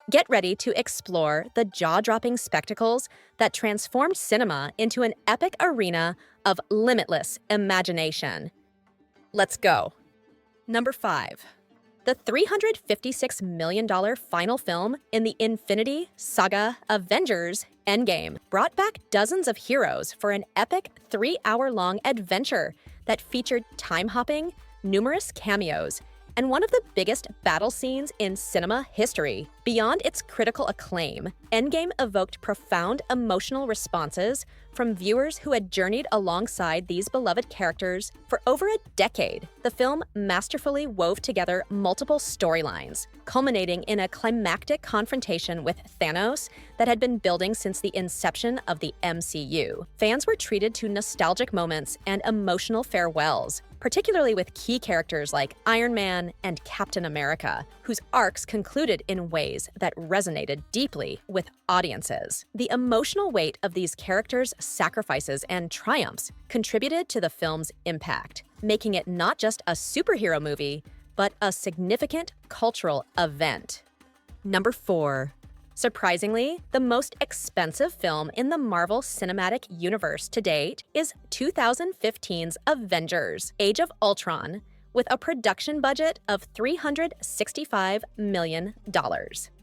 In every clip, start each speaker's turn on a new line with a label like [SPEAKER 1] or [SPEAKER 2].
[SPEAKER 1] Get ready to explore the jaw-dropping spectacles that transformed cinema into an epic arena of limitless imagination. Let's go. Number 5. The $356 million final film in the Infinity Saga Avengers Endgame brought back dozens of heroes for an epic 3-hour-long adventure that featured time-hopping, numerous cameos, and one of the biggest battle scenes in cinema history. Beyond its critical acclaim, Endgame evoked profound emotional responses from viewers who had journeyed alongside these beloved characters for over a decade. The film masterfully wove together multiple storylines, culminating in a climactic confrontation with Thanos that had been building since the inception of the MCU. Fans were treated to nostalgic moments and emotional farewells, particularly with key characters like Iron Man and Captain America, whose arcs concluded in ways that resonated deeply with audiences. The emotional weight of these characters' sacrifices and triumphs contributed to the film's impact, making it not just a superhero movie, but a significant cultural event. Number 4. Surprisingly, the most expensive film in the Marvel Cinematic Universe to date is 2015's Avengers: Age of Ultron, with a production budget of $365 million.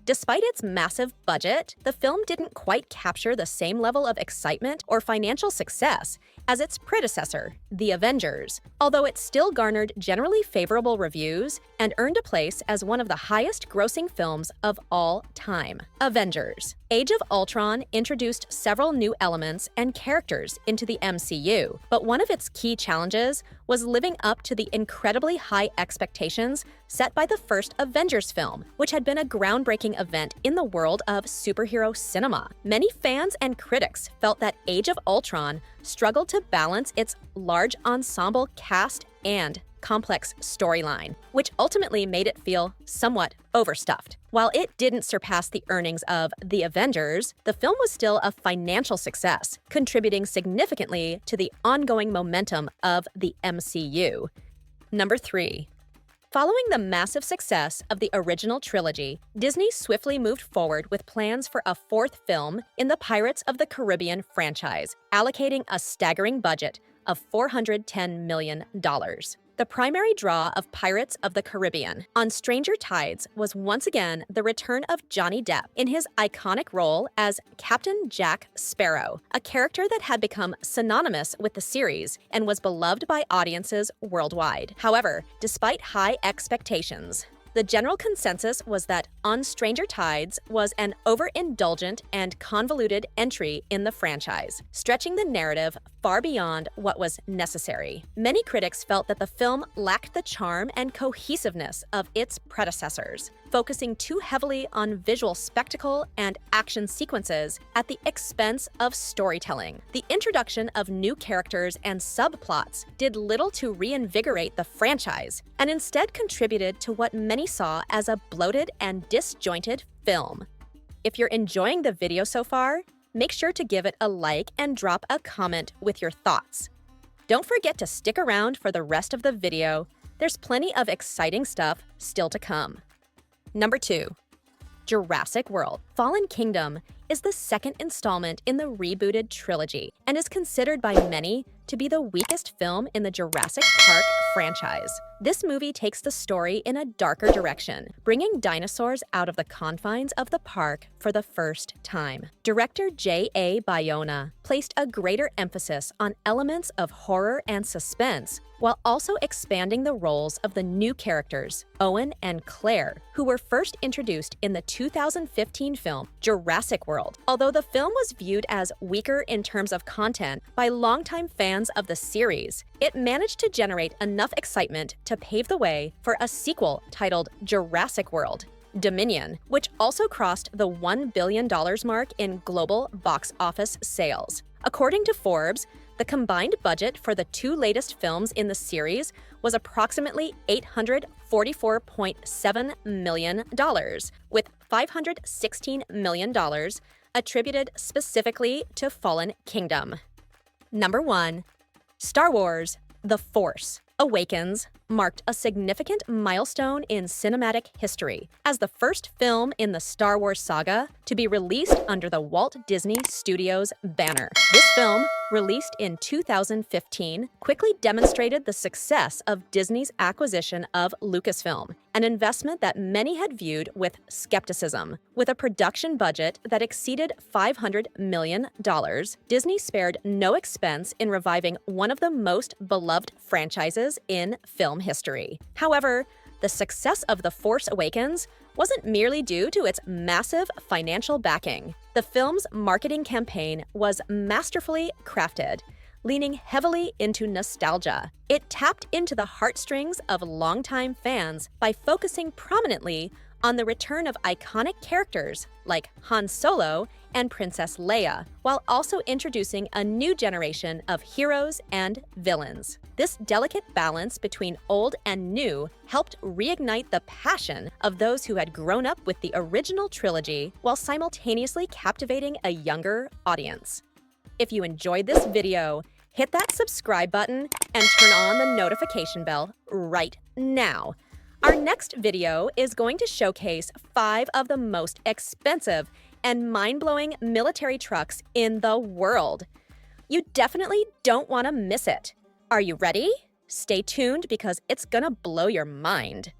[SPEAKER 1] Despite its massive budget, the film didn't quite capture the same level of excitement or financial success as its predecessor, The Avengers, although it still garnered generally favorable reviews and earned a place as one of the highest-grossing films of all time. Avengers: Age of Ultron introduced several new elements and characters into the MCU, but one of its key challenges was living up to the incredibly high expectations set by the first Avengers film, which had been a groundbreaking event in the world of superhero cinema. Many fans and critics felt that Age of Ultron struggled to balance its large ensemble cast and complex storyline, which ultimately made it feel somewhat overstuffed. While it didn't surpass the earnings of The Avengers, the film was still a financial success, contributing significantly to the ongoing momentum of the MCU. Number 3. Following the massive success of the original trilogy, Disney swiftly moved forward with plans for a fourth film in the Pirates of the Caribbean franchise, allocating a staggering budget of $410 million. The primary draw of Pirates of the Caribbean on Stranger Tides was once again the return of Johnny Depp in his iconic role as Captain Jack Sparrow, a character that had become synonymous with the series and was beloved by audiences worldwide. However, despite high expectations, the general consensus was that On Stranger Tides was an overindulgent and convoluted entry in the franchise, stretching the narrative far beyond what was necessary. Many critics felt that the film lacked the charm and cohesiveness of its predecessors, focusing too heavily on visual spectacle and action sequences at the expense of storytelling. The introduction of new characters and subplots did little to reinvigorate the franchise, and instead contributed to what many saw as a bloated and disjointed film. If you're enjoying the video so far, make sure to give it a like and drop a comment with your thoughts. Don't forget to stick around for the rest of the video. There's plenty of exciting stuff still to come. Number 2. Jurassic World: Fallen Kingdom is the second installment in the rebooted trilogy and is considered by many to be the weakest film in the Jurassic Park franchise. This movie takes the story in a darker direction, bringing dinosaurs out of the confines of the park for the first time. Director J.A. Bayona placed a greater emphasis on elements of horror and suspense, while also expanding the roles of the new characters, Owen and Claire, who were first introduced in the 2015 film Jurassic World. Although the film was viewed as weaker in terms of content by longtime fans of the series, it managed to generate enough excitement to pave the way for a sequel titled Jurassic World: Dominion, which also crossed the $1 billion mark in global box office sales. According to Forbes, the combined budget for the two latest films in the series was approximately $844.7 million, with $516 million attributed specifically to Fallen Kingdom. Number 1. Star Wars: The Force. Awakens marked a significant milestone in cinematic history as the first film in the Star Wars saga to be released under the Walt Disney Studios banner. This film, released in 2015, quickly demonstrated the success of Disney's acquisition of Lucasfilm, an investment that many had viewed with skepticism. With a production budget that exceeded $500 million, Disney spared no expense in reviving one of the most beloved franchises in film history. However, the success of The Force Awakens wasn't merely due to its massive financial backing. The film's marketing campaign was masterfully crafted, leaning heavily into nostalgia. It tapped into the heartstrings of longtime fans by focusing prominently on the return of iconic characters like Han Solo and Princess Leia, while also introducing a new generation of heroes and villains. This delicate balance between old and new helped reignite the passion of those who had grown up with the original trilogy while simultaneously captivating a younger audience. If you enjoyed this video, hit that subscribe button and turn on the notification bell right now. Our next video is going to showcase 5 of the most expensive and mind-blowing military trucks in the world. You definitely don't want to miss it. Are you ready? Stay tuned because it's gonna blow your mind.